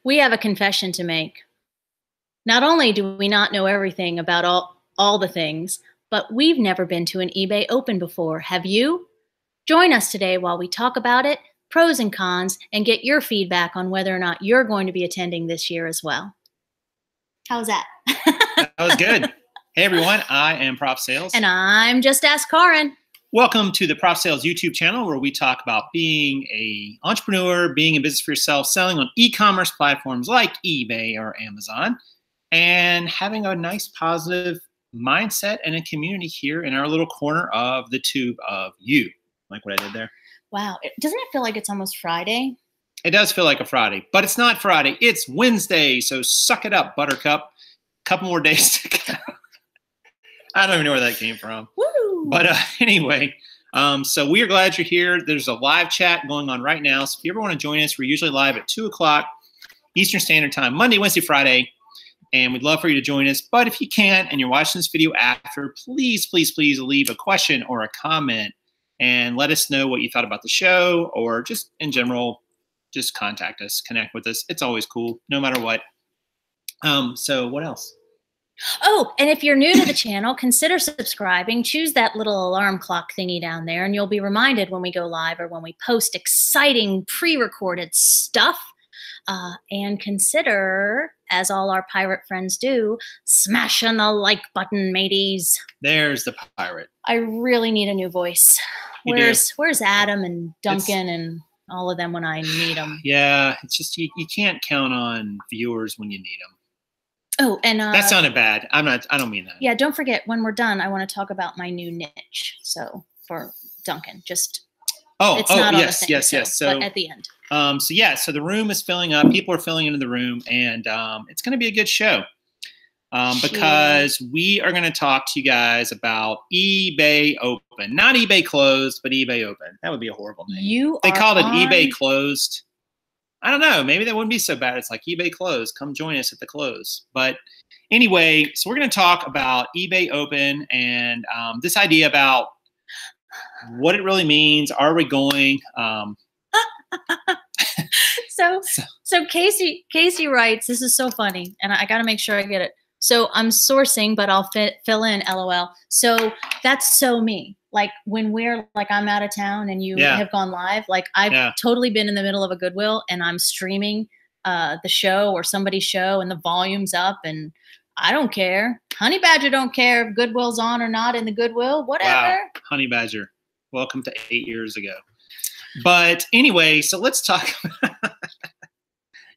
We have a confession to make. Not only do we not know everything about all the things, but we've never been to an eBay Open before. Have you? Join us today while we talk about it, pros and cons, and get your feedback on whether or not you're going to be attending this year as well. How's that? That was good. Hey everyone, I am Prof Sales. And I'm Just Ask Kaaren. Welcome to the Prof Sales YouTube channel, where we talk about being an entrepreneur, being in business for yourself, selling on e-commerce platforms like eBay or Amazon, and having a nice positive mindset and a community here in our little corner of the tube of you. Like what I did there? Wow. Doesn't it feel like it's almost Friday? It does feel like a Friday, but it's not Friday. It's Wednesday, so suck it up, Buttercup. Couple more days to go. I don't even know where that came from. Woo! But anyway, so we are glad you're here. There's a live chat going on right now. So if you ever want to join us, we're usually live at 2 o'clock Eastern Standard Time, Monday, Wednesday, Friday. And we'd love for you to join us. But if you can't and you're watching this video after, please, please, please leave a question or a comment and let us know what you thought about the show, or just in general, just contact us, connect with us. It's always cool, no matter what. So what else? Oh, and if you're new to the channel, consider subscribing. Choose that little alarm clock thingy down there, and you'll be reminded when we go live or when we post exciting pre-recorded stuff. And consider, as all our pirate friends do, smashing the like button, mateys. There's the pirate. I really need a new voice. Where's Adam and Duncan and all of them when I need them? Yeah, it's just you can't count on viewers when you need them. Oh, and that sounded bad. I don't mean that. Yeah, don't forget, when we're done, I want to talk about my new niche. So for Duncan, just it's not on the thing, yes. So but at the end. So the room is filling up. People are filling into the room, and it's going to be a good show because we are going to talk to you guys about eBay Open, not eBay Closed, but eBay Open. That would be a horrible name. They called it eBay Closed. I don't know. Maybe that wouldn't be so bad. It's like eBay Closed. Come join us at the close. But anyway, so we're going to talk about eBay Open and this idea about what it really means. Are we going? So Casey writes, this is so funny, and I got to make sure I get it. So I'm sourcing, but I'll fill in, LOL. So that's so me. Like when we're like, I'm out of town and you have gone live, like I've totally been in the middle of a Goodwill and I'm streaming the show or somebody's show and the volume's up and I don't care. Honey Badger don't care if Goodwill's on or not in the Goodwill, whatever. Wow. Honey Badger, welcome to 8 years ago. But anyway, so let's talk.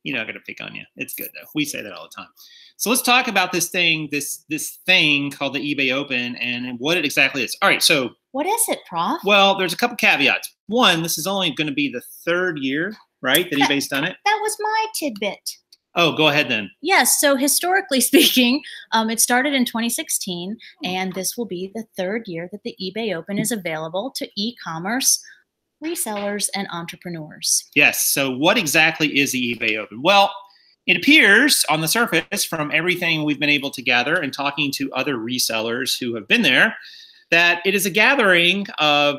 You're not going to pick on you. It's good though. We say that all the time. So let's talk about this thing, this thing called the eBay Open and what it exactly is. All right. So what is it, Prof? Well, there's a couple caveats. One, this is only going to be the third year, right, that eBay's done it? That was my tidbit. Oh, go ahead then. Yes. So historically speaking, it started in 2016, and this will be the third year that the eBay Open is available to e-commerce resellers and entrepreneurs. Yes. So what exactly is the eBay Open? Well, it appears on the surface from everything we've been able to gather and talking to other resellers who have been there, that it is a gathering of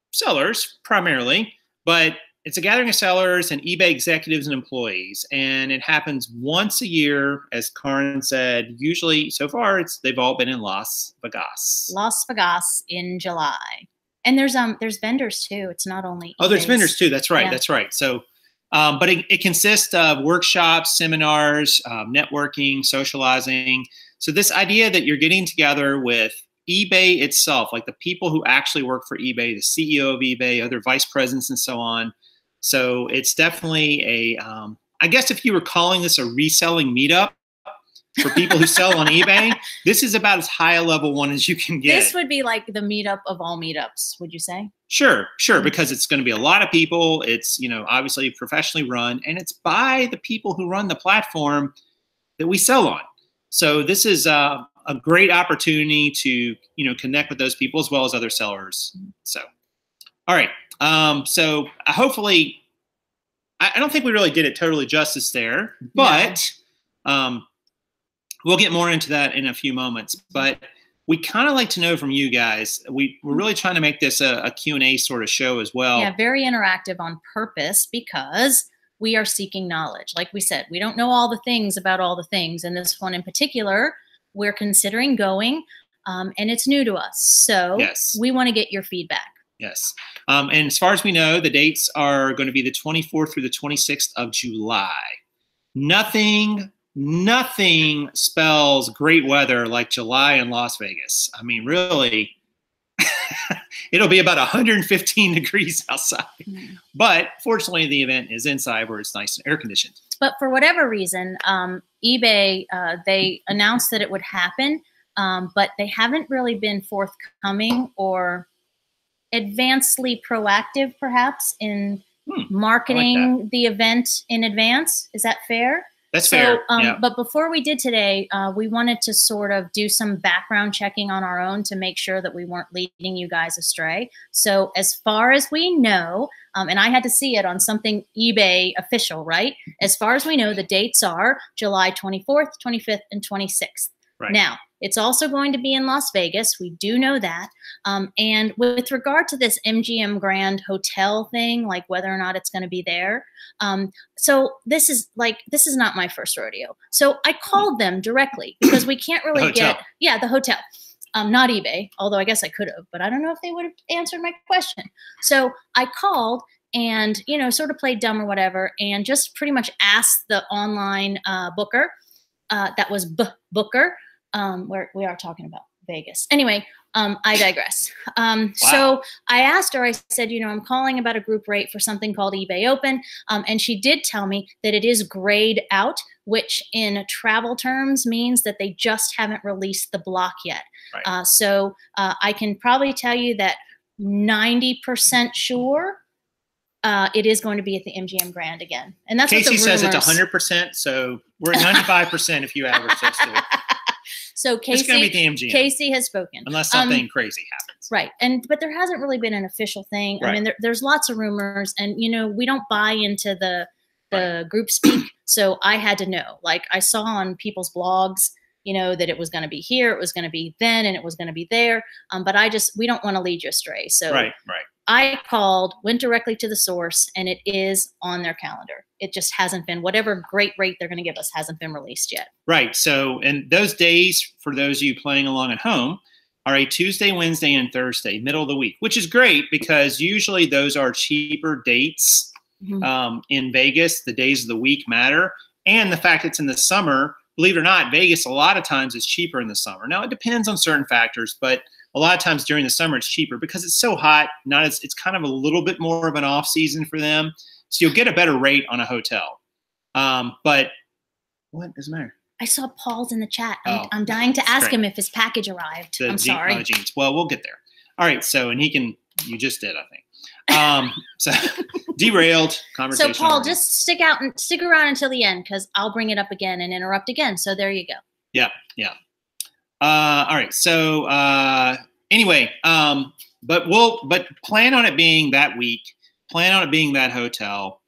sellers primarily, but it's a gathering of sellers and eBay executives and employees. And it happens once a year, as Kaaren said. Usually, so far, they've all been in Las Vegas. Las Vegas in July. And there's vendors too. It's not only eBay's. There's vendors too. That's right. Yeah. That's right. So, but it consists of workshops, seminars, networking, socializing. So this idea that you're getting together with eBay itself, like the people who actually work for eBay, the CEO of eBay, other vice presidents, and so on. So it's definitely I guess if you were calling this a reselling meetup for people who sell on eBay, this is about as high a level one as you can get. This would be like the meetup of all meetups, would you say? Sure, because it's going to be a lot of people. It's, obviously professionally run, and it's by the people who run the platform that we sell on. So this is a great opportunity to, connect with those people as well as other sellers. So, all right. So hopefully, I don't think we really did it totally justice there, but we'll get more into that in a few moments. But we kind of like to know from you guys. We're really trying to make this a Q&A sort of show as well. Yeah, very interactive on purpose because we are seeking knowledge. Like we said, we don't know all the things about all the things. And this one in particular, we're considering going, and it's new to us. So yes, we want to get your feedback. Yes. And as far as we know, the dates are going to be the 24th through the 26th of July. Nothing spells great weather like July in Las Vegas. I mean, really, it'll be about 115 degrees outside. Mm. But fortunately, the event is inside where it's nice and air conditioned. But for whatever reason, eBay, they announced that it would happen, but they haven't really been forthcoming or advancedly proactive, perhaps, in marketing like the event in advance. Is that fair? That's fair. Yeah. But before we did today, we wanted to sort of do some background checking on our own to make sure that we weren't leading you guys astray. So as far as we know, and I had to see it on something eBay official, right? As far as we know, the dates are July 24th, 25th, and 26th. Right. Now, it's also going to be in Las Vegas. We do know that. And with regard to this MGM Grand Hotel thing, like whether or not it's going to be there. So this is not my first rodeo. So I called them directly because we can't really get the hotel. Not eBay, although I guess I could have, but I don't know if they would have answered my question. So I called and, sort of played dumb or whatever, and just pretty much asked the online booker, that was Booker, where we are talking about Vegas. Anyway, I digress. Wow. So I asked her, I said, I'm calling about a group rate for something called eBay Open. And she did tell me that it is grayed out, which in travel terms means that they just haven't released the block yet. Right. So I can probably tell you that 90% sure it is going to be at the MGM Grand again. And that's Casey what the says it's 100%. So we're at 95% if you average those two. So Casey, it's going to be the MGM. Casey has spoken. Unless something crazy happens. Right. But there hasn't really been an official thing. Right. I mean, there's lots of rumors, and, we don't buy into the group speak. So I had to know. Like, I saw on people's blogs, that it was going to be here, it was going to be then, and it was going to be there. But we don't want to lead you astray. So right. I called, went directly to the source, and it is on their calendar. It just hasn't been, whatever great rate they're going to give us hasn't been released yet. Right. So, and those days, for those of you playing along at home, are a Tuesday, Wednesday, and Thursday, middle of the week, which is great because usually those are cheaper dates. Mm-hmm. In Vegas. The days of the week matter. And the fact it's in the summer, believe it or not, Vegas a lot of times is cheaper in the summer. Now, it depends on certain factors, but a lot of times during the summer, it's cheaper because it's so hot. It's kind of a little bit more of an off season for them. So you'll get a better rate on a hotel. But what is the matter? I saw Paul's in the chat. I'm dying to ask him if his package arrived. I'm sorry. Jeans. Well, we'll get there. All right. So, and you just did, I think. So derailed conversation. So Paul, just stick around until the end, because I'll bring it up again and interrupt again. So there you go. Yeah. All right. So anyway, but plan on it being that week. Plan on it being that hotel.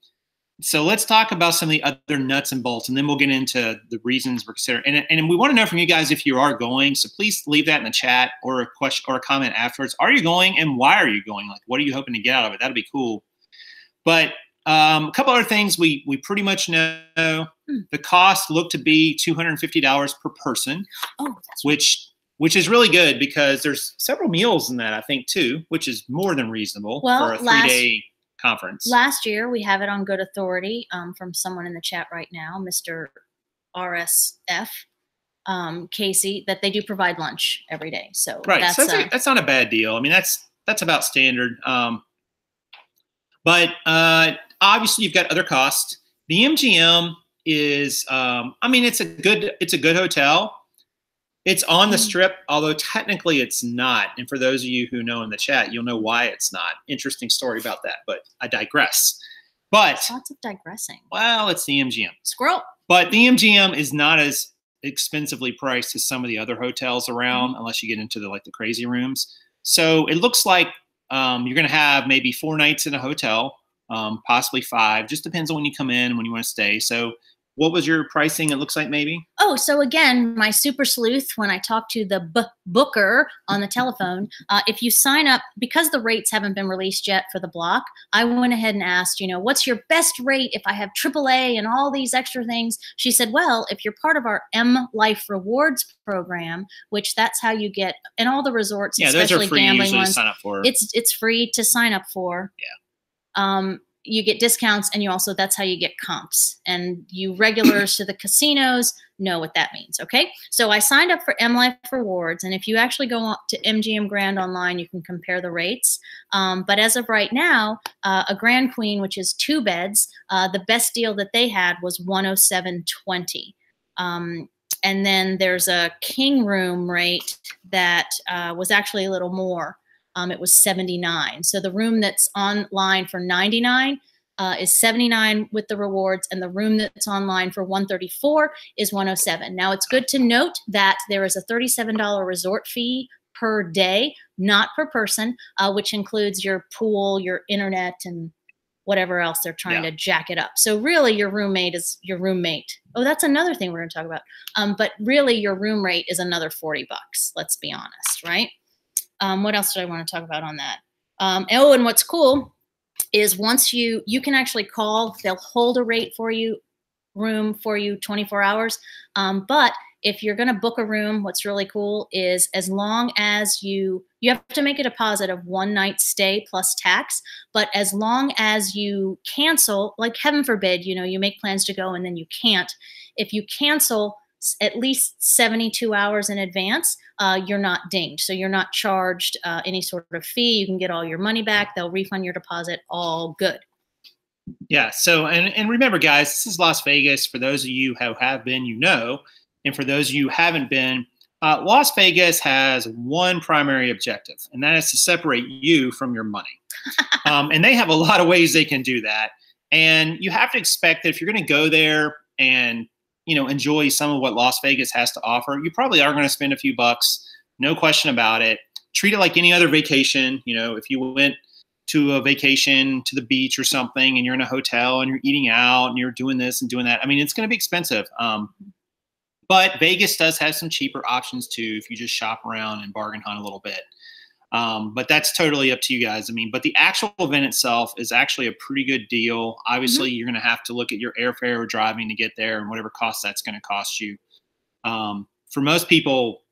So let's talk about some of the other nuts and bolts, and then we'll get into the reasons we're considering. And we want to know from you guys if you are going. So please leave that in the chat or a question or a comment afterwards. Are you going, and why are you going? Like, what are you hoping to get out of it? That'd be cool. But a couple other things we pretty much know. The cost looked to be $250 per person. Oh, that's right. Which is really good because there's several meals in that, I think, too, which is more than reasonable for a 3-day conference. Last year, we have it on good authority from someone in the chat right now, Mr. RSF, Casey, that they do provide lunch every day. So right, that's not a bad deal. I mean, that's about standard. But obviously, you've got other costs. The MGM is, it's a good hotel. It's on the Strip, although technically it's not. And for those of you who know in the chat, you'll know why it's not. Interesting story about that, but I digress. But lots of digressing. Well, it's the MGM. Squirrel. But the MGM is not as expensively priced as some of the other hotels around, unless you get into the crazy rooms. So it looks like you're going to have maybe 4 nights in a hotel, possibly 5. Just depends on when you come in, when you want to stay. So what was your pricing? It looks like maybe. Oh, so again, my super sleuth, when I talk to the booker on the telephone, if you sign up, because the rates haven't been released yet for the block, I went ahead and asked, you know, what's your best rate if I have AAA and all these extra things? She said, well, if you're part of our M Life Rewards program, which that's how you get, and all the resorts, yeah, those are especially free gambling usually ones, to sign up for. It's free to sign up for. Yeah. You get discounts, and you also, that's how you get comps. And you regulars to the casinos know what that means, okay? So I signed up for M Life Rewards, and if you actually go on to MGM Grand online, you can compare the rates. But as of right now, a Grand Queen, which is 2 beds, the best deal that they had was $107.20. And then there's a king room rate that was actually a little more. It was $79. So the room that's online for $99 is $79 with the rewards, and the room that's online for $134 is $107. Now, it's good to note that there is a $37 resort fee per day, not per person, which includes your pool, your internet, and whatever else they're trying to jack it up. So really, your roommate is your roommate. Oh, that's another thing we're going to talk about. But really, your room rate is another $40. Let's be honest, right? What else did I want to talk about on that? Oh, and what's cool is once you can actually call, they'll hold a rate for you, room for you 24 hours. But if you're going to book a room, what's really cool is as long as you have to make a deposit of 1 night stay plus tax, but as long as you cancel, like heaven forbid, you know, you make plans to go and then you can't, if you cancel at least 72 hours in advance, you're not dinged. So you're not charged any sort of fee. You can get all your money back. They'll refund your deposit. All good. Yeah. So, and remember, guys, this is Las Vegas. For those of you who have been, you know, and for those of you who haven't been, Las Vegas has one primary objective, and that is to separate you from your money. And they have a lot of ways they can do that. And you have to expect that if you're going to go there and, you know, enjoy some of what Las Vegas has to offer, you probably are going to spend a few bucks, no question about it. Treat it like any other vacation. You know, if you went to a vacation to the beach or something and you're in a hotel and you're eating out and you're doing this and doing that, I mean, it's going to be expensive. But Vegas does have some cheaper options too if you just shop around and bargain hunt a little bit. But that's totally up to you guys. I mean, but the actual event itself is actually a pretty good deal. Obviously, you're going to have to look at your airfare or driving to get there and whatever cost that's going to cost you. For most people,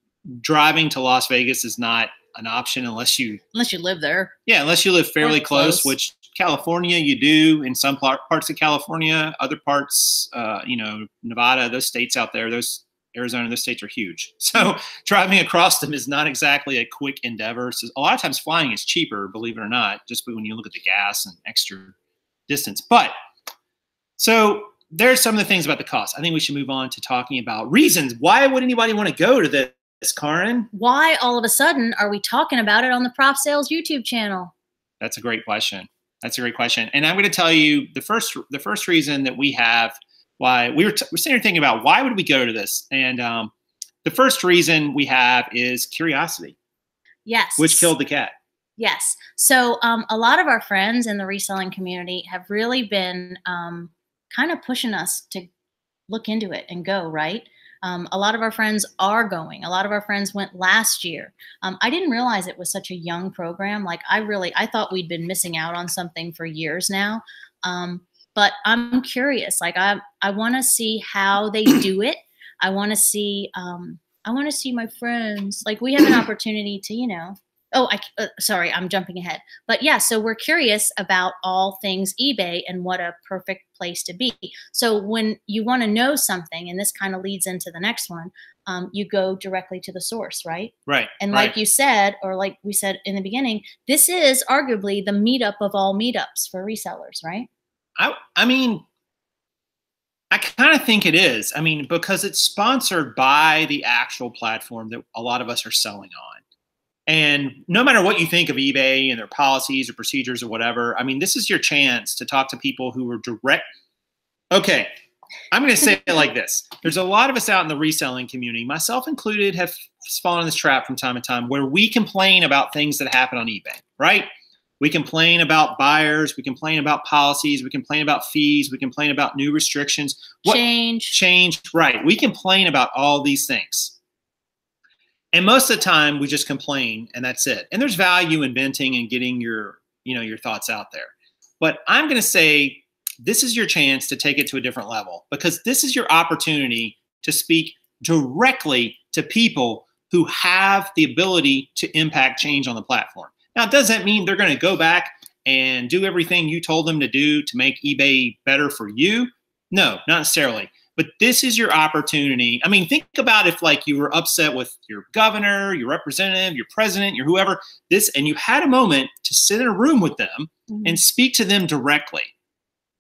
driving to Las Vegas is not an option unless you live there. Yeah, unless you live fairly close, which California you do in some parts of California, other parts, you know, Nevada, those states out there, those Arizona, those states are huge. So driving across them is not exactly a quick endeavor. So a lot of times flying is cheaper, believe it or not, just when you look at the gas and extra distance. But so there's some of the things about the cost. I think we should move on to talking about reasons. Why would anybody want to go to this, Kaaren? Why all of a sudden are we talking about it on the Prof Sales YouTube channel? That's a great question. That's a great question. And I'm going to tell you the first reason that we have why we're sitting here thinking about why would we go to this? And the first reason we have is curiosity. Yes. Which killed the cat. Yes. So a lot of our friends in the reselling community have really been kind of pushing us to look into it and go, right? A lot of our friends are going. A lot of our friends went last year. I didn't realize it was such a young program. Like I thought we'd been missing out on something for years now. But I'm curious. Like I want to see how they do it. I want to see my friends. Like we have an opportunity to, you know. Oh, sorry, I'm jumping ahead. But yeah, so we're curious about all things eBay and what a perfect place to be. So when you want to know something, and this kind of leads into the next one, you go directly to the source, right? Right. And like you said, or like we said in the beginning, this is arguably the meetup of all meetups for resellers, right? I mean, I kind of think it is. I mean, because it's sponsored by the actual platform that a lot of us are selling on. And no matter what you think of eBay and their policies or procedures or whatever, I mean, this is your chance to talk to people who are direct. Okay, I'm going to say it like this. There's a lot of us out in the reselling community, myself included, have fallen in this trap from time to time where we complain about things that happen on eBay, right? We complain about buyers. We complain about policies. We complain about fees. We complain about new restrictions. Change, right. We complain about all these things. And most of the time we just complain and that's it. And there's value in venting and getting your thoughts out there. But I'm going to say this is your chance to take it to a different level, because this is your opportunity to speak directly to people who have the ability to impact change on the platform. Now, it doesn't mean they're going to go back and do everything you told them to do to make eBay better for you. No, not necessarily. But this is your opportunity. I mean, think about if like you were upset with your governor, your representative, your president, your whoever, and you had a moment to sit in a room with them and speak to them directly.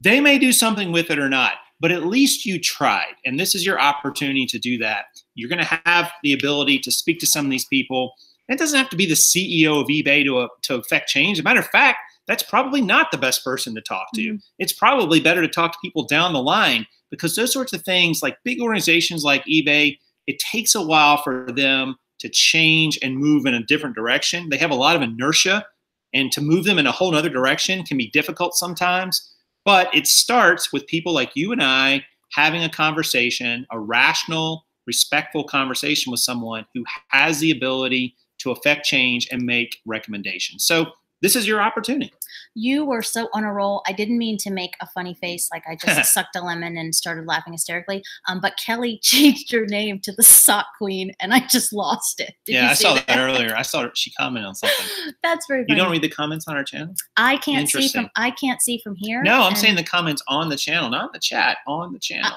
They may do something with it or not, but at least you tried. And this is your opportunity to do that. You're going to have the ability to speak to some of these people. It doesn't have to be the CEO of eBay to affect change. As a matter of fact, that's probably not the best person to talk to. It's probably better to talk to people down the line, because those sorts of things, like big organizations like eBay, it takes a while for them to change and move in a different direction. They have a lot of inertia, and to move them in a whole other direction can be difficult sometimes. But it starts with people like you and I having a conversation, a rational, respectful conversation with someone who has the ability to affect change and make recommendations. So this is your opportunity. You were so on a roll. I didn't mean to make a funny face, like I just sucked a lemon and started laughing hysterically. But Kelly changed her name to the Sock Queen, and I just lost it. Yeah, I saw that earlier. I saw she commented on something. That's very funny. You don't read the comments on our channel? I can't see from here. No, I'm saying the comments on the channel, not in the chat, on the channel.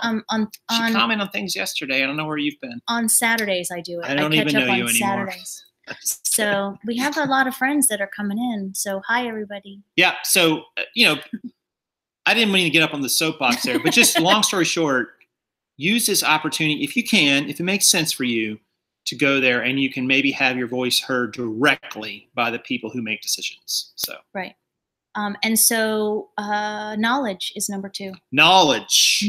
She commented on things yesterday. I don't know where you've been. On Saturdays, I do it. I don't even know you anymore. Saturdays. So we have a lot of friends that are coming in. So hi, everybody. Yeah. So, I didn't mean to get up on the soapbox there, but just long story short, use this opportunity if you can, if it makes sense for you, to go there and you can maybe have your voice heard directly by the people who make decisions. So right. And so knowledge is number 2. Knowledge.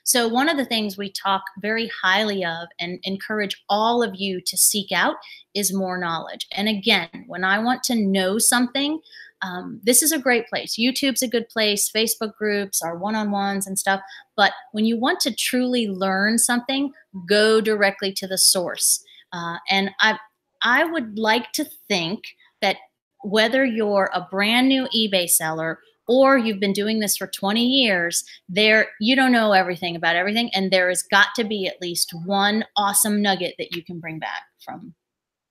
So one of the things we talk very highly of and encourage all of you to seek out is more knowledge. And again, when I want to know something, this is a great place. YouTube's a good place. Facebook groups, our one-on-ones and stuff. But when you want to truly learn something, go directly to the source. And I would like to think that whether you're a brand new eBay seller or you've been doing this for 20 years, you don't know everything about everything, and there has got to be at least one awesome nugget that you can bring back from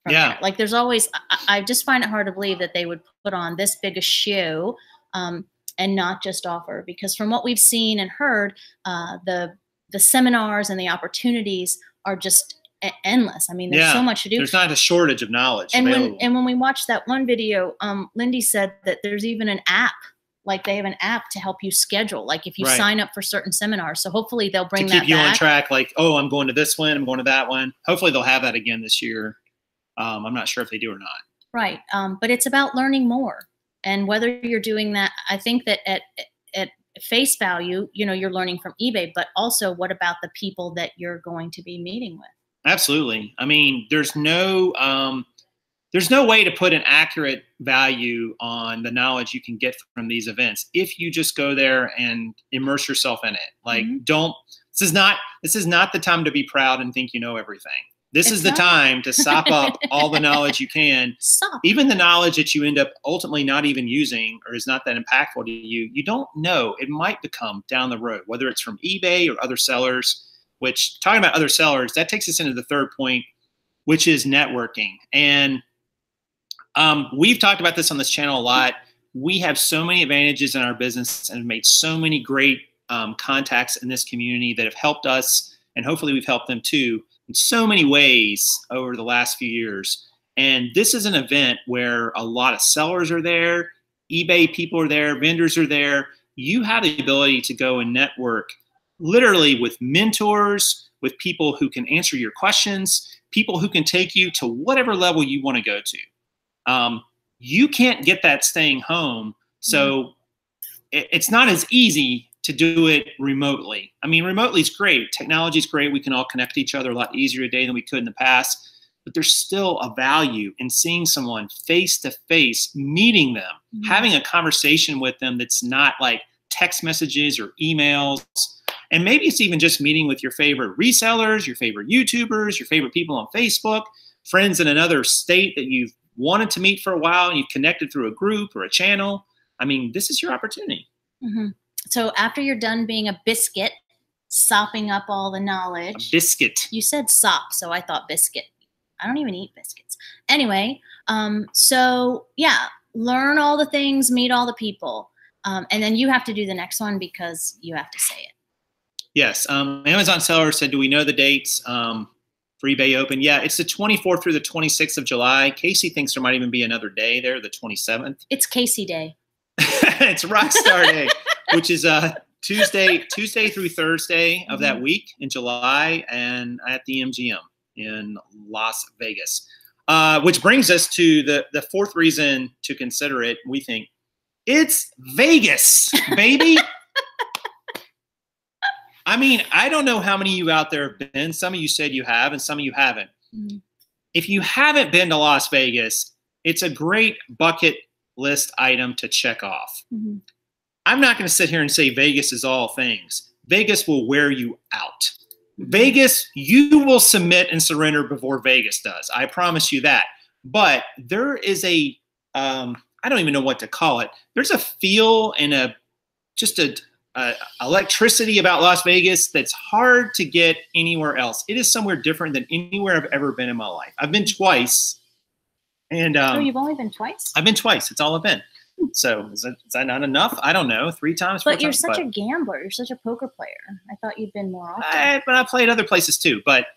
there. Like there's always, I just find it hard to believe that they would put on this big a show and not just offer, because from what we've seen and heard, the seminars and the opportunities are just endless. I mean, there's so much to do. There's not a shortage of knowledge available. When we watched that one video, Lindy said that there's even an app. Like they have an app to help you schedule, like if you sign up for certain seminars. So hopefully they'll bring that back. To keep you on track, like, oh, I'm going to this one, I'm going to that one. Hopefully they'll have that again this year. I'm not sure if they do or not. Right. But it's about learning more. And whether you're doing that, I think that at face value, you're learning from eBay, but also what about the people that you're going to be meeting with? Absolutely. I mean, there's no way to put an accurate value on the knowledge you can get from these events if you just go there and immerse yourself in it. Like, this is not the time to be proud and think you know everything. This is the time to sop up all the knowledge you can. Even the knowledge that you end up ultimately not even using or is not that impactful to you. You don't know. It might become down the road, whether it's from eBay or other sellers, which, talking about other sellers, that takes us into the third point, which is networking. And we've talked about this on this channel a lot. We have so many advantages in our business and have made so many great contacts in this community that have helped us, and hopefully we've helped them too, in so many ways over the last few years. And this is an event where a lot of sellers are there, eBay people are there, vendors are there. You have the ability to go and network literally with mentors, with people who can answer your questions, people who can take you to whatever level you want to go to. You can't get that staying home. So it's not as easy to do it remotely. I mean, remotely is great. Technology is great. We can all connect to each other a lot easier today than we could in the past. but there's still a value in seeing someone face to face, meeting them, having a conversation with them that's not like text messages or emails. And maybe it's even just meeting with your favorite resellers, your favorite YouTubers, your favorite people on Facebook, friends in another state that you've wanted to meet for a while and you've connected through a group or a channel. I mean, this is your opportunity. So after you're done being a biscuit, sopping up all the knowledge. A biscuit. You said sop, so I thought biscuit. I don't even eat biscuits. Anyway, so yeah, learn all the things, meet all the people. And then you have to do the next one because you have to say it. Yes. Amazon seller said, do we know the dates for eBay Open? Yeah, it's the 24th through the 26th of July. Casey thinks there might even be another day there, the 27th. It's Casey Day. It's Rockstar Day, which is Tuesday through Thursday of that week in July, and at the MGM in Las Vegas. Which brings us to the fourth reason to consider it. We think it's Vegas, baby. I mean, I don't know how many of you out there have been. Some of you said you have, and some of you haven't. If you haven't been to Las Vegas, it's a great bucket list item to check off. I'm not going to sit here and say Vegas is all things. Vegas will wear you out. Vegas, you will submit and surrender before Vegas does. I promise you that. But there is a, I don't even know what to call it. There's a feel and just a electricity about Las Vegas that's hard to get anywhere else. It is somewhere different than anywhere I've ever been in my life. I've been twice. And oh, you've only been twice? I've been twice. That's all I've been. So is that not enough? I don't know. 3 times, 4 But you're times, such a gambler. You're such a poker player. I thought you'd been more often. But I played other places too. But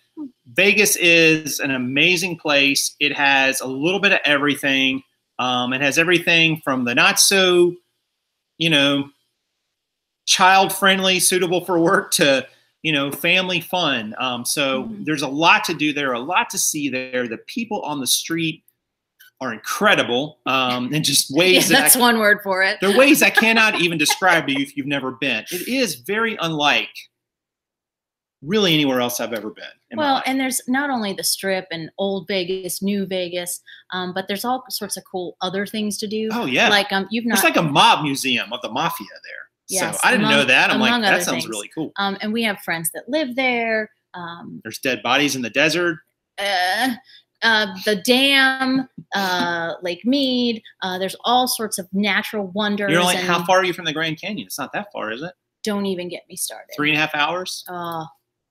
Vegas is an amazing place. It has a little bit of everything. It has everything from the not so, child-friendly, suitable for work to, family fun. So there's a lot to do there, a lot to see there. The people on the street are incredible, and just ways that's one word for it. They're ways I cannot even describe to you if you've never been. It is very unlike really anywhere else I've ever been. Well, and there's not only the Strip and Old Vegas, New Vegas, but there's all sorts of cool other things to do. Oh yeah, like It's like a mob museum of the mafia there. Yes, so I didn't know that. I'm like, that sounds things. Really cool. And we have friends that live there. There's dead bodies in the desert. The dam, Lake Mead. There's all sorts of natural wonders. You're like, how far are you from the Grand Canyon? It's not that far, is it? Don't even get me started. 3.5 hours?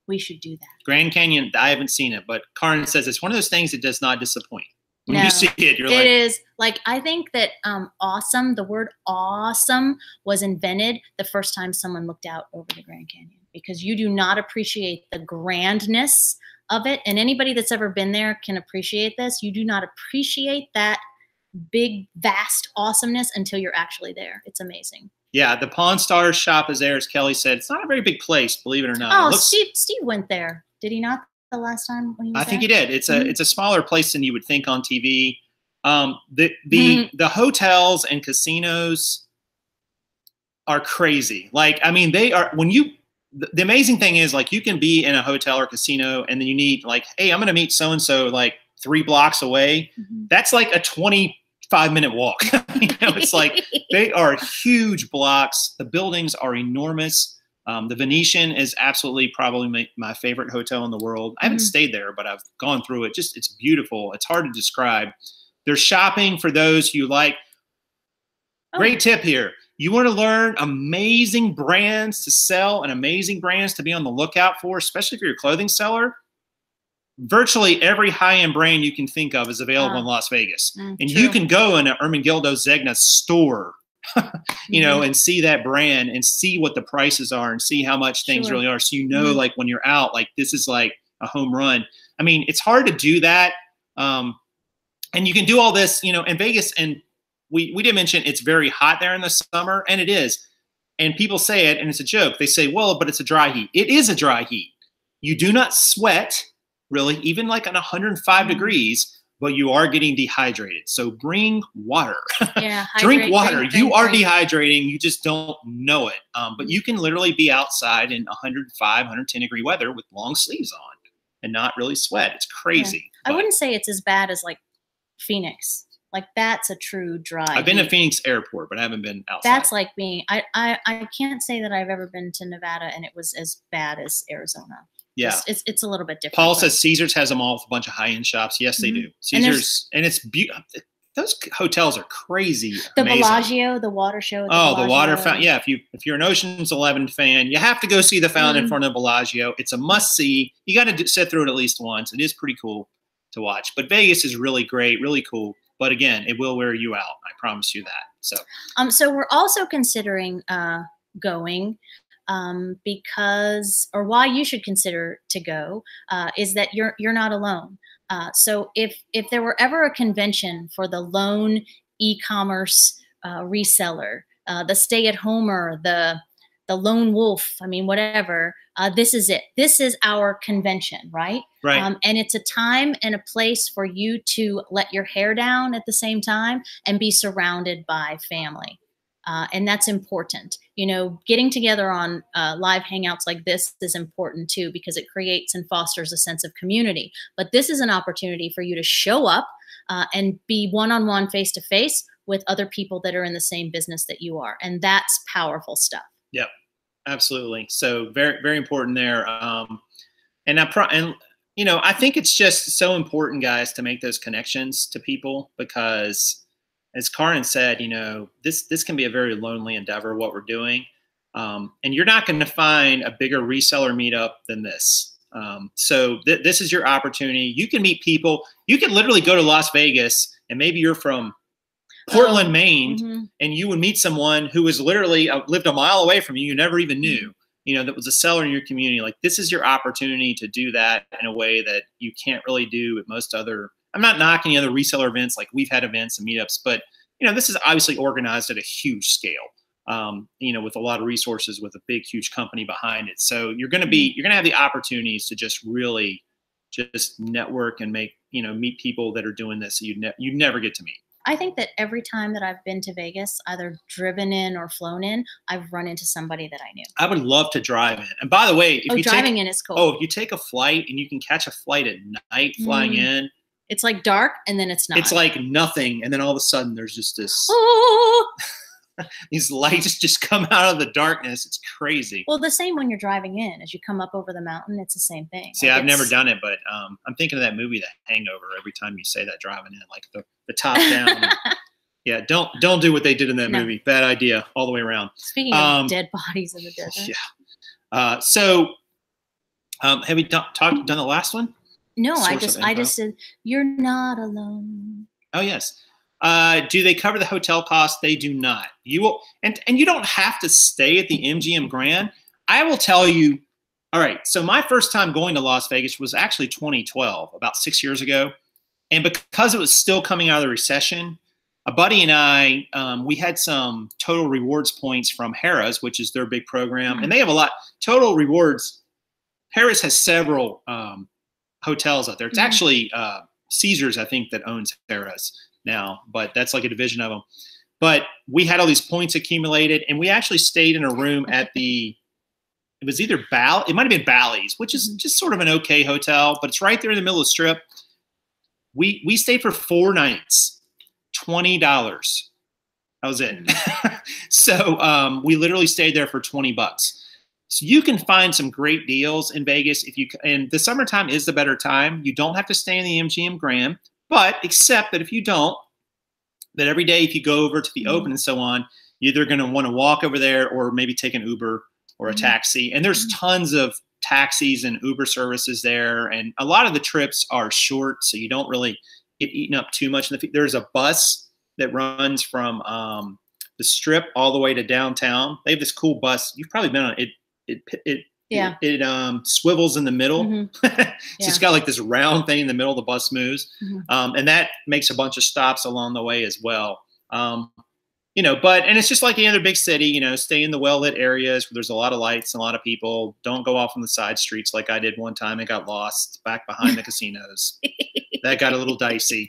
We should do that. Grand Canyon, I haven't seen it, but Kaaren says it's one of those things that does not disappoint. When No, you see it, you're like. It is. Like, I think that awesome, the word awesome was invented the first time someone looked out over the Grand Canyon, because you do not appreciate the grandness of it. And anybody that's ever been there can appreciate this. You do not appreciate that big, vast awesomeness until you're actually there. It's amazing. Yeah, the Pawn Stars shop is there, as Kelly said. It's not a very big place, believe it or not. Oh, Steve went there. Did he not the last time when he was I think he did. It's a smaller place than you would think on TV. The hotels and casinos are crazy. Like, I mean, they are, the amazing thing is, like, you can be in a hotel or casino and then you need, like, hey, I'm going to meet so-and-so like 3 blocks away. That's like a 25-minute walk. It's like they are huge blocks. The buildings are enormous. The Venetian is absolutely probably my favorite hotel in the world. I haven't stayed there, but I've gone through it. Just, it's beautiful. It's hard to describe. There's shopping for those who like. Great tip here. You want to learn amazing brands to sell and amazing brands to be on the lookout for, especially if you're a clothing seller. Virtually every high-end brand you can think of is available in Las Vegas. And true. You can go in an Ermenegildo Zegna store, and see that brand and see what the prices are and see how much things really are. So, like, when you're out, like, this is like a home run. I mean, it's hard to do that. And you can do all this, in Vegas. And we did mention it's very hot there in the summer, and it is. And people say it, and it's a joke. They say, well, but it's a dry heat. It is a dry heat. You do not sweat, really, even like on 105 degrees, but you are getting dehydrated. So bring water. Yeah, drink water. You are dehydrating. You just don't know it. But you can literally be outside in 105, 110 degree weather with long sleeves on. and not really sweat. It's crazy. Yeah. I wouldn't say it's as bad as like Phoenix. Like that's a true drive. I've been to Phoenix Airport, but I haven't been outside. That's like being, I can't say that I've ever been to Nevada and it was as bad as Arizona. Yeah. It's a little bit different. Paul says Caesars has them all with a bunch of high-end shops. Yes, they do. Caesars, and it's beautiful. Those hotels are crazy. The amazing. Bellagio, the water show. The water fountain. Yeah, if you're an Ocean's 11 fan, you have to go see the fountain in front of the Bellagio. It's a must-see. You got to sit through it at least once. It is pretty cool to watch. But Vegas is really great, really cool. But again, it will wear you out. I promise you that. So we're also considering going because, or why you should consider to go is that you're not alone. So if there were ever a convention for the lone e-commerce reseller, the stay-at-homer, the lone wolf, I mean, whatever, this is it. This is our convention, right? Right. And it's a time and a place for you to let your hair down at the same time and be surrounded by family. And that's important. You know, getting together on live hangouts like this is important too, because it creates and fosters a sense of community. But this is an opportunity for you to show up and be one-on-one, face-to-face with other people that are in the same business that you are. And that's powerful stuff. Yep, absolutely. So very, very important there. And you know, I think it's just so important, guys, to make those connections to people because, as Kaaren said, you know, this can be a very lonely endeavor, what we're doing. And you're not going to find a bigger reseller meetup than this. So this is your opportunity. You can meet people. You can literally go to Las Vegas and maybe you're from Portland, Maine, and you would meet someone who was literally lived a mile away from you. You never even knew, you know, that was a seller in your community. Like this is your opportunity to do that in a way that you can't really do at most other. I'm not knocking the other reseller events. Like we've had events and meetups, but you know, this is obviously organized at a huge scale, you know, with a lot of resources, with a big, huge company behind it. So you're going to have the opportunities to just really just network and meet people that are doing this that you never get to meet. I think that every time that I've been to Vegas, either driven in or flown in, I've run into somebody that I knew. I would love to drive in. And by the way, driving in is cool. Oh, if you take a flight and you can catch a flight at night flying in. It's like dark and then it's not. It's like nothing. And then all of a sudden there's just this, these lights just come out of the darkness. It's crazy. Well, the same when you're driving in. As you come up over the mountain, it's the same thing. See, I've never done it, but I'm thinking of that movie, The Hangover, every time you say that driving in, like the top down. Yeah, don't do what they did in that movie. Bad idea all the way around. Speaking of dead bodies in the desert. Yeah. So have we done the last one? No, I just said, you're not alone. Oh, yes. Do they cover the hotel costs? They do not. You will, and you don't have to stay at the MGM Grand. I will tell you. All right. So my first time going to Las Vegas was actually 2012, about 6 years ago. And because it was still coming out of the recession, a buddy and I, we had some total rewards points from Harrah's, which is their big program. And they have a lot. Total rewards. Harrah's has several hotels out there. It's actually Caesars, I think, that owns Harrah's now, but that's like a division of them. But we had all these points accumulated, and we actually stayed in a room at it was either it might have been Bally's, which is just sort of an okay hotel, but it's right there in the middle of the strip. We stayed for 4 nights, $20. That was it. So we literally stayed there for $20. So you can find some great deals in Vegas and the summertime is the better time. You don't have to stay in the MGM Grand, but except that if you don't, that every day if you go over to the Open and so on, you're either going to want to walk over there or maybe take an Uber or a taxi. And there's tons of taxis and Uber services there. And a lot of the trips are short, so you don't really get eaten up too much. There's a bus that runs from the Strip all the way to downtown. They have this cool bus. You've probably been on it. It swivels in the middle. So it's got like this round thing in the middle. The bus moves, and that makes a bunch of stops along the way as well. You know, and it's just like any other big city. You know, stay in the well-lit areas where there's a lot of lights and a lot of people. Don't go off on the side streets like I did one time. I got lost back behind the casinos. That got a little dicey,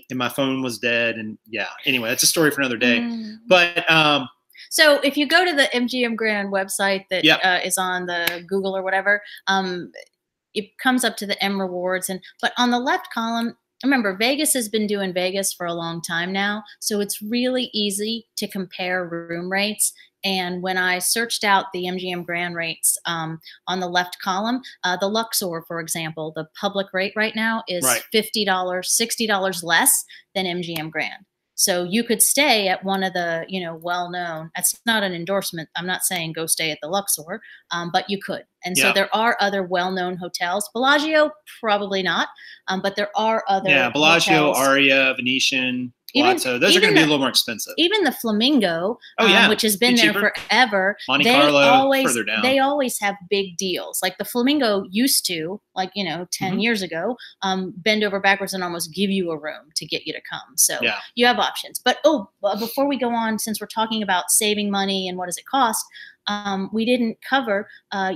and my phone was dead. And anyway, that's a story for another day. But so if you go to the MGM Grand website that is on the Google or whatever, it comes up to the M rewards. But on the left column, remember, Vegas has been doing Vegas for a long time now. So it's really easy to compare room rates. And when I searched out the MGM Grand rates on the left column, the Luxor, for example, the public rate right now is $50, $60 less than MGM Grand. So you could stay at one of the, well-known, that's not an endorsement. I'm not saying go stay at the Luxor, but you could. And so there are other well-known hotels. Bellagio, probably not, but there are other Bellagio, hotels. Aria, Venetian, Palazzo. Those are going to be a little more expensive. Even the Flamingo, which has been there forever. Monte Carlo, further down. They always have big deals. Like the Flamingo used to, 10 years ago, bend over backwards and almost give you a room to get you to come. So you have options. But before we go on, since we're talking about saving money and what does it cost, we didn't cover,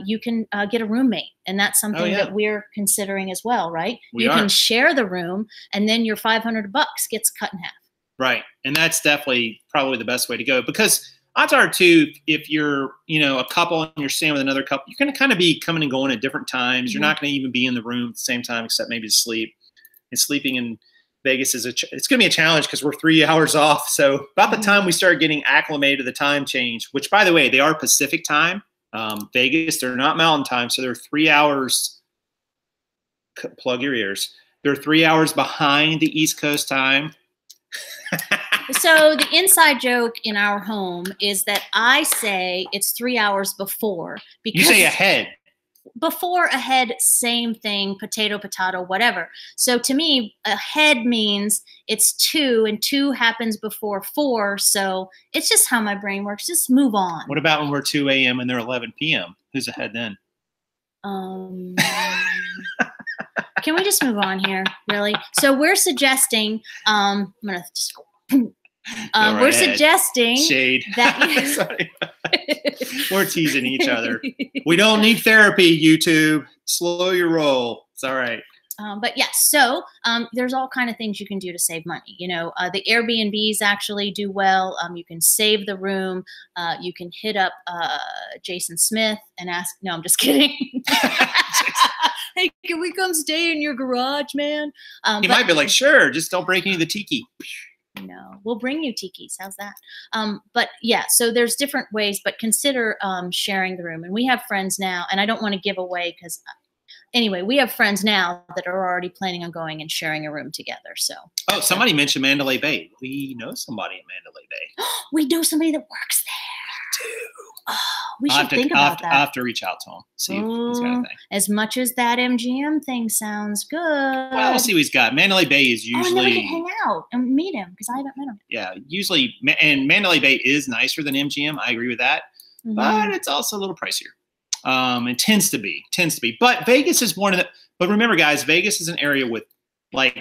you can get a roommate. And that's something that we're considering as well, right? You can share the room and then your $500 gets cut in half. Right. And that's definitely probably the best way to go, because odds are too, if you're, a couple and you're staying with another couple, you're going to kind of be coming and going at different times. You're not going to even be in the room at the same time, except maybe to sleep. And sleeping in Vegas it's going to be a challenge because we're 3 hours off. So about the time we start getting acclimated to the time change, which by the way, they are Pacific time, Vegas, they're not mountain time. So they're 3 hours, plug your ears. They're 3 hours behind the East Coast time. So the inside joke in our home is that I say it's 3 hours before. Because you say ahead. Before, ahead, same thing, potato, whatever. So to me, ahead means it's 2, and 2 happens before 4. So it's just how my brain works. Just move on. What about when we're 2 a.m. and they're 11 p.m.? Who's ahead then? Can we just move on here, really? So we're suggesting, I'm going to just we're suggesting shade that we're teasing each other. We don't need therapy, YouTube. Slow your roll. It's all right. But yes, so there's all kind of things you can do to save money. The Airbnbs actually do well. You can save the room. You can hit up Jason Smith and ask. No, I'm just kidding. Hey, can we come stay in your garage, man? He might be like, sure, just don't break any of the tiki. No, we'll bring you tikis. How's that? But yeah, so there's different ways, but consider sharing the room. And we have friends now, and I don't want to give away because anyway, we have friends now that are already planning on going and sharing a room together. So. Oh, somebody mentioned Mandalay Bay. We know somebody in Mandalay Bay. We know somebody that works there. Dude. Oh, we should think about that. I'll have to reach out to him. See if he's got a thing. As much as that MGM thing sounds good. Well, we'll see what he's got. Mandalay Bay is usually. And then we can hang out and meet him because I haven't met him. Yeah, usually, and Mandalay Bay is nicer than MGM. I agree with that, but it's also a little pricier. It tends to be. But Vegas is one of the. But remember, guys, Vegas is an area with like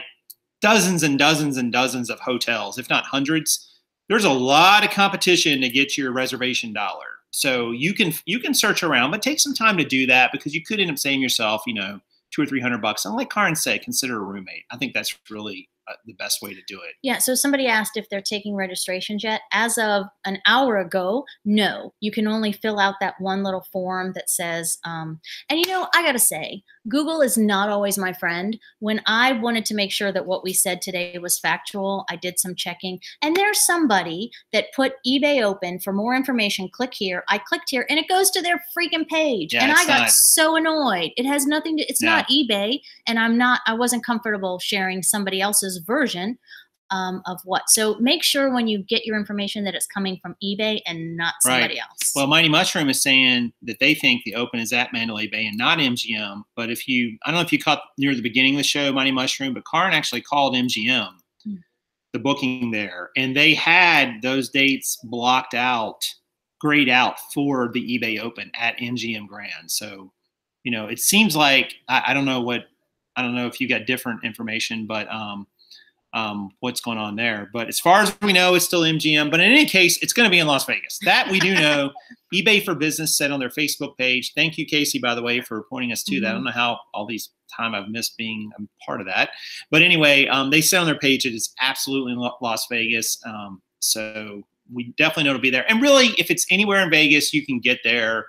dozens and dozens and dozens of hotels, if not hundreds. There's a lot of competition to get your reservation dollar. So you can search around, but take some time to do that because you could end up saving yourself, $200 or $300. And like Kaaren said, consider a roommate. I think that's really the best way to do it. Yeah. So somebody asked if they're taking registrations yet. As of an hour ago, no. You can only fill out that one little form that says, and I got to say, Google is not always my friend. When I wanted to make sure that what we said today was factual, I did some checking. And there's somebody that put eBay open for more information. Click here. I clicked here and it goes to their freaking page. Yeah, and I got so annoyed. It has nothing to, it's not eBay. And I wasn't comfortable sharing somebody else's version of what. So make sure when you get your information that it's coming from eBay and not somebody else. Well, Mighty Mushroom is saying that they think the Open is at Mandalay Bay and not MGM. But I don't know if you caught near the beginning of the show, Mighty Mushroom, but Kaaren actually called MGM, the booking there. And they had those dates blocked out, grayed out for the eBay Open at MGM Grand. So, it seems like, I don't know if you got different information, but what's going on there. But as far as we know, it's still MGM. But in any case, it's going to be in Las Vegas. That we do know. eBay for Business said on their Facebook page. Thank you, Casey, by the way, for pointing us to that. I don't know how all these time I've missed being a part of that. But anyway, they said on their page that it's absolutely in Las Vegas. So we definitely know it'll be there. And really, if it's anywhere in Vegas, you can get there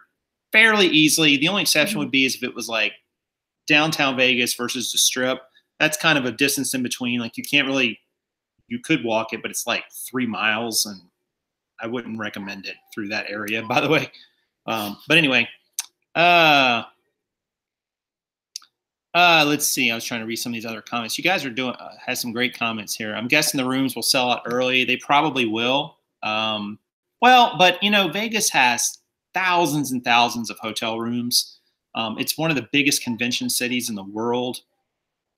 fairly easily. The only exception would be is if it was like downtown Vegas versus the Strip, that's kind of a distance in between. Like you can't really, you could walk it, but it's like 3 miles, and I wouldn't recommend it through that area, by the way. But anyway, let's see. I was trying to read some of these other comments. You guys are doing has some great comments here. I'm guessing the rooms will sell out early. They probably will. Well, but you know, Vegas has thousands and thousands of hotel rooms. It's one of the biggest convention cities in the world.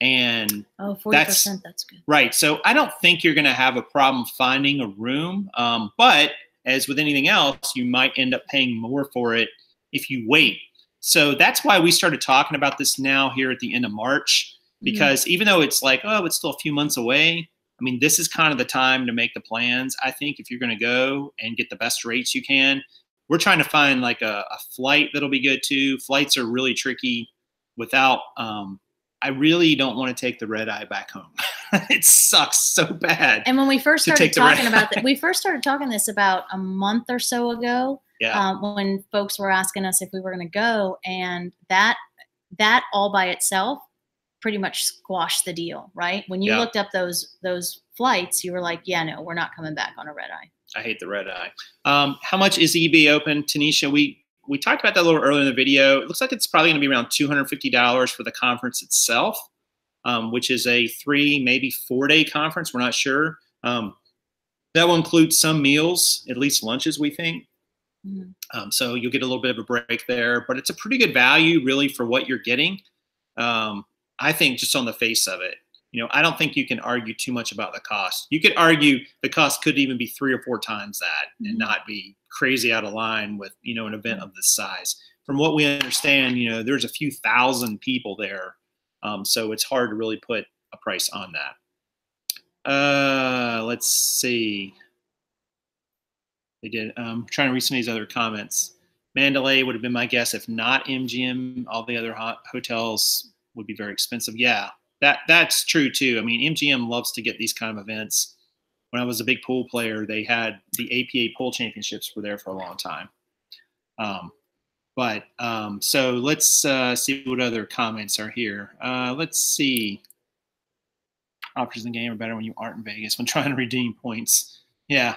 And 40%, that's good. Right. So I don't think you're going to have a problem finding a room. But as with anything else, you might end up paying more for it if you wait. So that's why we started talking about this now here at the end of March, because even though it's like, oh, it's still a few months away. I mean, this is kind of the time to make the plans. I think if you're going to go and get the best rates you can, we're trying to find like a flight that'll be good too. Flights are really tricky without, I really don't want to take the red eye back home. It sucks so bad. And when we first started talking about that, we first started talking this about a month or so ago. Yeah. When folks were asking us if we were going to go, and that all by itself pretty much squashed the deal, right? When you looked up those flights, you were like, yeah, no, we're not coming back on a red eye. I hate the red eye. How much is EB open? Tanisha, we talked about that a little earlier in the video. It looks like it's probably going to be around $250 for the conference itself, which is a 3, maybe 4-day conference. We're not sure. That will include some meals, at least lunches, we think. So you'll get a little bit of a break there, but it's a pretty good value really for what you're getting. I think just on the face of it, you know, I don't think you can argue too much about the cost. You could argue the cost could even be 3 or 4 times that and not be crazy out of line with, you know, an event of this size. From what we understand, you know, there's a few thousand people there. So it's hard to really put a price on that. Let's see. They did. Trying to read some of these other comments. Mandalay would have been my guess if not MGM. All the other hotels would be very expensive. Yeah, that's true too. I mean, MGM loves to get these kind of events. When I was a big pool player, they had the APA pool championships were there for a long time. So let's see what other comments are here. Let's see. Offers in the game are better when you aren't in Vegas when trying to redeem points. Yeah.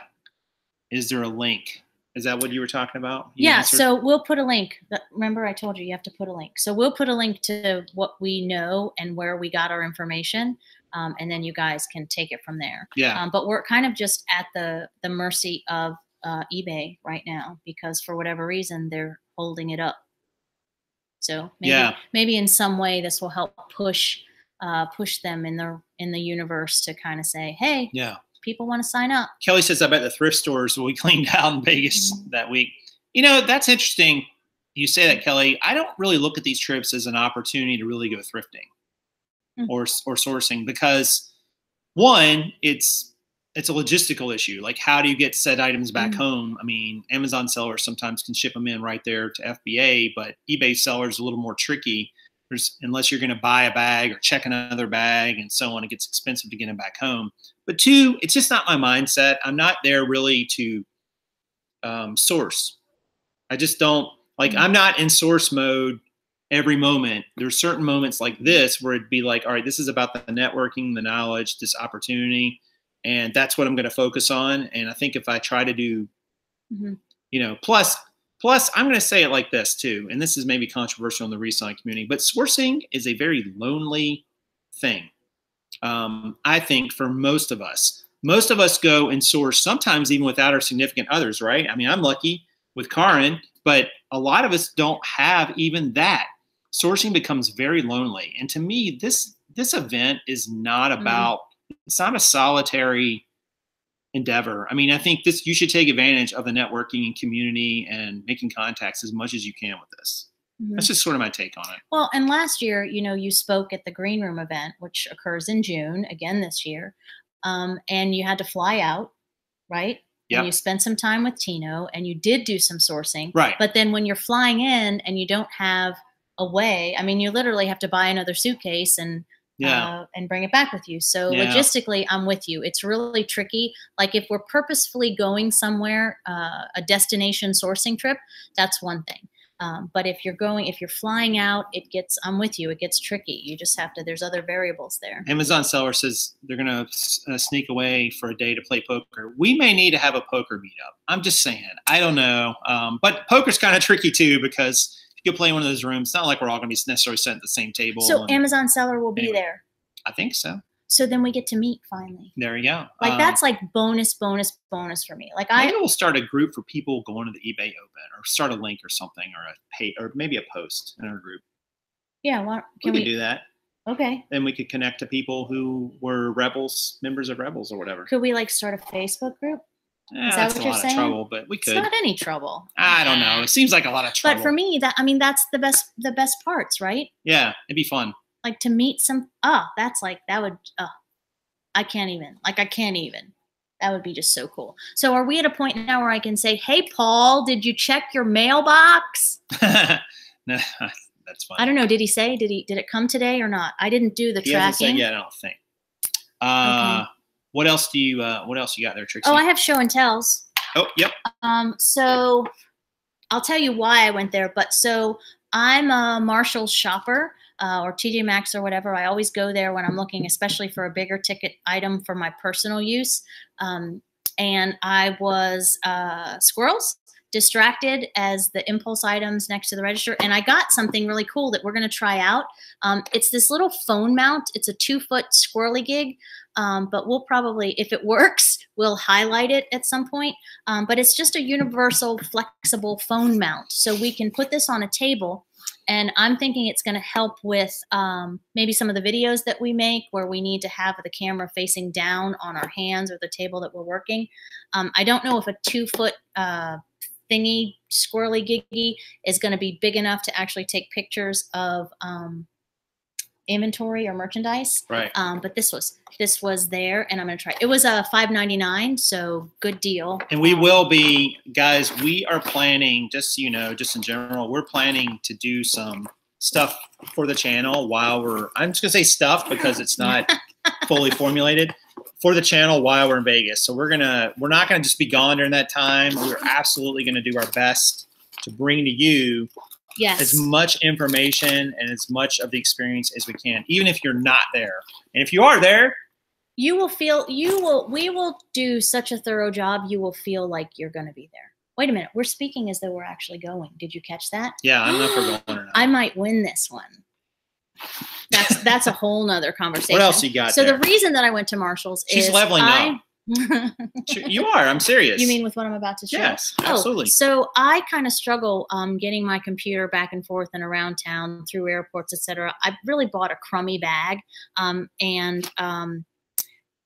Is there a link? Is that what you were talking about? Yeah, so we'll put a link. Remember I told you have to put a link. So we'll put a link to what we know and where we got our information, and then you guys can take it from there. Yeah. But we're kind of just at the mercy of eBay right now because for whatever reason they're holding it up. So maybe in some way this will help push them in the universe to kind of say, hey, people want to sign up. Kelly says, I bet the thrift stores will be cleaned out in Vegas that week. You know, that's interesting. You say that, Kelly. I don't really look at these trips as an opportunity to really go thrifting or sourcing because, one, it's a logistical issue. Like, how do you get said items back home? I mean, Amazon sellers sometimes can ship them in right there to FBA, but eBay sellers are a little more tricky. Unless you're going to buy a bag or check another bag and so on, it gets expensive to get them back home. But 2, it's just not my mindset. I'm not there really to source. I just don't like, I'm not in source mode every moment. There's certain moments like this where it'd be like, all right, this is about the networking, the knowledge, this opportunity. And that's what I'm going to focus on. And I think if I try to do, you know, plus I'm going to say it like this too. And this is maybe controversial in the reselling community, but sourcing is a very lonely thing. I think for most of us go and source sometimes even without our significant others, right? I mean, I'm lucky with Kaaren, but a lot of us don't have even that. Sourcing becomes very lonely. And to me, this event is not about, it's not a solitary endeavor. I mean, I think you should take advantage of the networking and community and making contacts as much as you can with this. That's just sort of my take on it. Well, and last year, you know, you spoke at the Green Room event, which occurs in June, again this year, and you had to fly out, right? Yeah. And you spent some time with Tino, and you did do some sourcing. Right. But then when you're flying in and you don't have a way, I mean, you literally have to buy another suitcase and bring it back with you. So logistically, I'm with you. It's really tricky. Like if we're purposefully going somewhere, a destination sourcing trip, that's one thing. But if you're flying out, I'm with you. It gets tricky. You just have to, there's other variables there. Amazon seller says they're going to sneak away for a day to play poker. We may need to have a poker meetup. I'm just saying. I don't know. But poker's kind of tricky too, because if you play one of those rooms, it's not like we're all going to be necessarily sitting at the same table. So Amazon seller will be there. I think so. So then we get to meet finally. There you go. Like that's like bonus for me. Like maybe we'll start a group for people going to the eBay Open, or start a link or something, or maybe a post in our group. Yeah, we could do that. Okay. Then we could connect to people who were members of Rebels or whatever. Could we like start a Facebook group? Is that what you're saying? Of trouble, but we could. It's not any trouble. I don't know. It seems like a lot of trouble. But for me, that's the best parts, right? Yeah, it'd be fun. Like to meet I can't even. That would be just so cool. So are we at a point now where I can say, hey, Paul, did you check your mailbox? No, that's fine. I don't know. Did he say, did it come today or not? I didn't do the tracking. Hasn't said yet, I don't think. Okay. What else you got there, Trixie? Oh, I have show and tells. Oh, yep. So I'll tell you why I went there. But so I'm a Marshall's shopper. Or TJ Maxx or whatever. I always go there when I'm looking, especially for a bigger ticket item for my personal use. And I was squirrels, distracted as the impulse items next to the register. And I got something really cool that we're going to try out. It's this little phone mount. It's a 2-foot squirrely gig. But we'll probably, if it works, we'll highlight it at some point. But it's just a universal, flexible phone mount. So we can put this on a table. And I'm thinking it's going to help with maybe some of the videos that we make where we need to have the camera facing down on our hands or the table that we're working. I don't know if a 2-foot thingy, squirrely giggy, is going to be big enough to actually take pictures of inventory or merchandise. Right. But this was there, and I'm going to try. It was a $5.99, so good deal. And we will be, guys, we are planning, just so you know, just in general, we're planning to do some stuff for the channel while I'm just going to say stuff because it's not fully formulated, for the channel while we're in Vegas. So we're not going to just be gone during that time. We're absolutely going to do our best to bring to you as much information and as much of the experience as we can, even if you're not there. And if you are there, we will do such a thorough job, you will feel like you're going to be there. Wait a minute. We're speaking as though we're actually going. Did you catch that? Yeah, I don't know if we're going or not. I might win this one. That's a whole nother conversation. What else you got there? The reason that I went to Marshall's is she's leveling up. You are. I'm serious. You mean with what I'm about to show? Yes, absolutely. So I kind of struggle getting my computer back and forth and around town through airports, etc. I really bought a crummy bag, and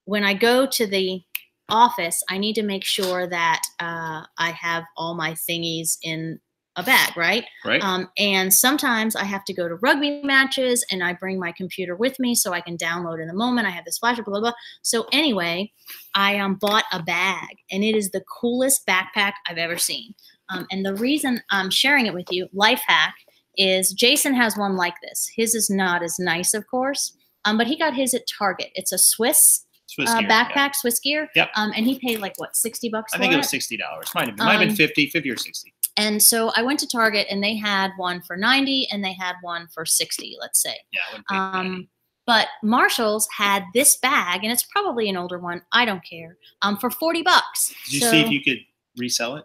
when I go to the office, I need to make sure that I have all my thingies in a bag, right? Right. And sometimes I have to go to rugby matches and I bring my computer with me so I can download in the moment. I have this flash, blah, blah, blah. So anyway, I bought a bag, and it is the coolest backpack I've ever seen. And the reason I'm sharing it with you, life hack, is Jason has one like this. His is not as nice, of course, but he got his at Target. It's a Swiss gear, backpack, Swiss gear. Yep. And he paid like what, $60 for it? I think it was $60. Might have been 50 or 60. And so I went to Target, and they had one for 90 and they had one for 60, let's say. Yeah, I wouldn't pay but Marshall's had this bag, and it's probably an older one. I don't care. For $40. Did you see if you could resell it?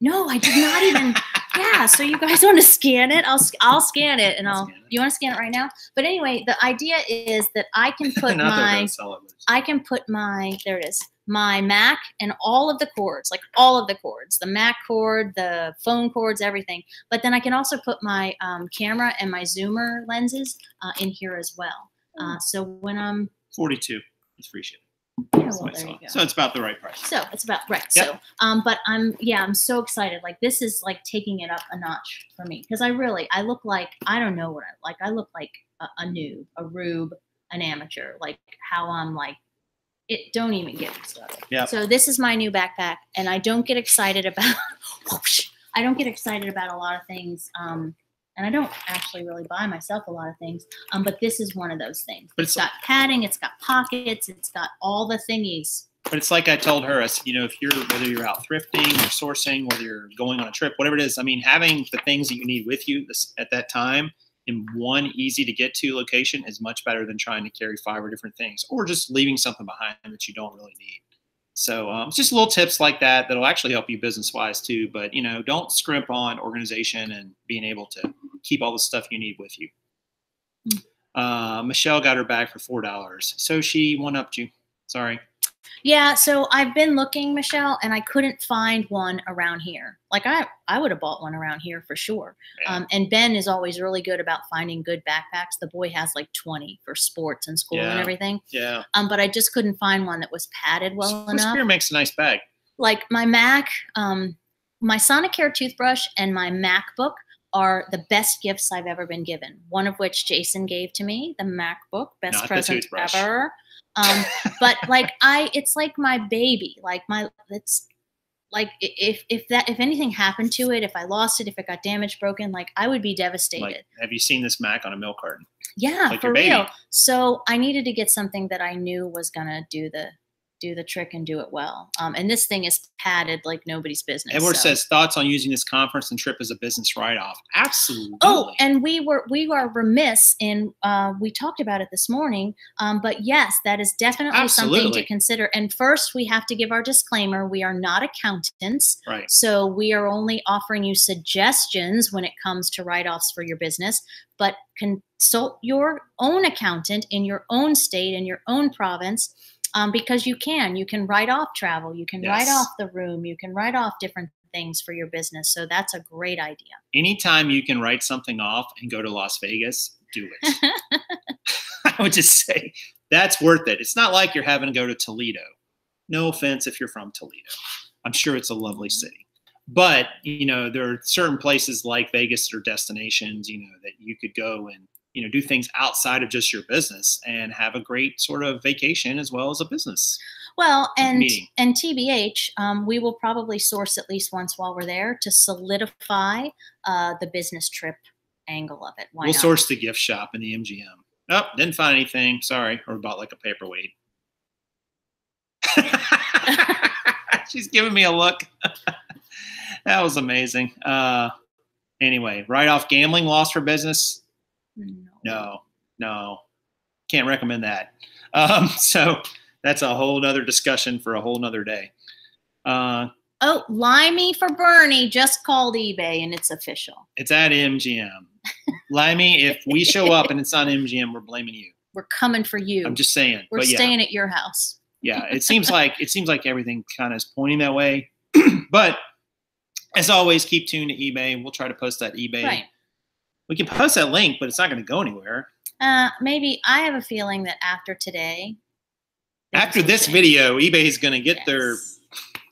No, I did not even. Yeah. So you guys want to scan it? I'll scan it, and you want to scan it right now? But anyway, the idea is that I can put there it is. My Mac and all of the cords, the Mac cord, the phone cords, everything. But then I can also put my camera and my zoomer lenses in here as well. So when I'm 42, it's free shipping. Yeah, well, there you go. So it's about the right price. So it's about right. Yep. So, but I'm so excited. Like this is like taking it up a notch for me because I look like, I don't know what I like. I look like a noob, a rube, an amateur. Like how I'm like. It don't even get me started. Yeah. So this is my new backpack, and I don't get excited about. I don't get excited about a lot of things, and I don't actually really buy myself a lot of things. But this is one of those things. But it's got padding, it's got pockets, it's got all the thingies. But it's like I told her, I said, you know, whether you're out thrifting or sourcing, whether you're going on a trip, whatever it is, I mean, having the things that you need with you at that time in one easy to get to location is much better than trying to carry 5 or different things, or just leaving something behind that you don't really need. So it's just little tips like that that'll actually help you business wise too. But, you know, don't scrimp on organization and being able to keep all the stuff you need with you. Michelle got her bag for $4. So she one-upped you. Sorry. Yeah, so I've been looking, Michelle, and I couldn't find one around here. Like I would have bought one around here for sure. Yeah. And Ben is always really good about finding good backpacks. The boy has like 20 for sports and school and everything. Yeah. But I just couldn't find one that was padded well enough. Spear makes a nice bag. Like my Mac, my Sonicare toothbrush and my MacBook are the best gifts I've ever been given. One of which Jason gave to me, the MacBook, best present ever. But like it's like my baby. Like it's like if anything happened to it, if I lost it, if it got damaged, broken, like I would be devastated. Like, have you seen this Mac on a milk carton? Yeah, like for real. So I needed to get something that I knew was gonna do the trick and do it well. And this thing is padded like nobody's business. Edward says thoughts on using this conference and trip as a business write-off. Absolutely. Oh, and we are remiss in we talked about it this morning. But yes, that is definitely something to consider. And first, we have to give our disclaimer: we are not accountants, right? So we are only offering you suggestions when it comes to write-offs for your business. But consult your own accountant in your own state, in your own province. Because you can write off travel, you can write off the room, you can write off different things for your business. So that's a great idea. Anytime you can write something off and go to Las Vegas, do it. I would just say that's worth it. It's not like you're having to go to Toledo. No offense if you're from Toledo. I'm sure it's a lovely city. But, you know, there are certain places like Vegas or destinations, you know, that you could go and, you know, do things outside of just your business and have a great sort of vacation as well as a business. Well, and TBH, we will probably source at least once while we're there to solidify the business trip angle of it. Why we'll not? Source the gift shop in the MGM. Oh, didn't find anything. Sorry. Or bought like a paperweight. She's giving me a look. That was amazing. Anyway, write-off gambling loss for business. No, can't recommend that. So that's a whole nother discussion for a whole nother day. Oh, Limey for Bernie just called eBay and it's official. It's at MGM. Limey, if we show up and it's on MGM, we're blaming you. We're coming for you. I'm just saying. We're staying at your house. Yeah, it seems like everything kind of is pointing that way. But as always, keep tuned to eBay. We'll try to post that eBay. Right. We can post that link, but it's not going to go anywhere. Maybe I have a feeling that after today. After this video, eBay is going to get their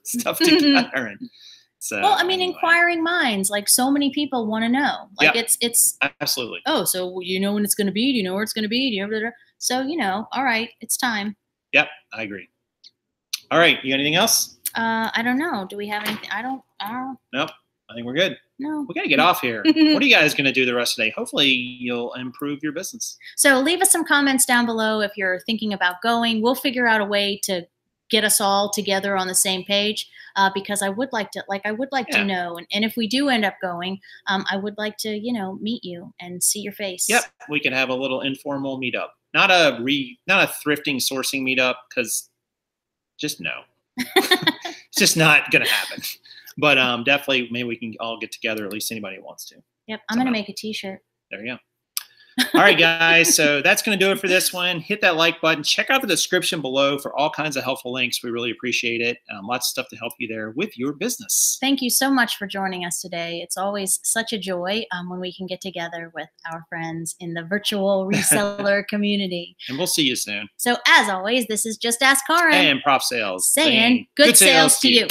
stuff together. And so, well, I mean, inquiring minds, like so many people want to know. Like it's absolutely. Oh, so you know when it's going to be? Do you know where it's going to be? Do you know? So, you know, all right, it's time. Yep, I agree. All right, you got anything else? I don't know. Do we have anything? I don't. Nope. I think we're good. No. We got to get off here. What are you guys going to do the rest of the day? Hopefully you'll improve your business. So leave us some comments down below if you're thinking about going. We'll figure out a way to get us all together on the same page because I would like to know. And if we do end up going, I would like to, you know, meet you and see your face. Yep. We can have a little informal meetup. Not a thrifting sourcing meetup because just no. It's just not going to happen. But definitely, maybe we can all get together, at least anybody who wants to. Yep, I'm going to make a T-shirt. There you go. All right, guys. So that's going to do it for this one. Hit that like button. Check out the description below for all kinds of helpful links. We really appreciate it. Lots of stuff to help you there with your business. Thank you so much for joining us today. It's always such a joy when we can get together with our friends in the virtual reseller community. And we'll see you soon. So as always, this is Just Ask Kaaren. And Prof Sales. Saying good sales to you.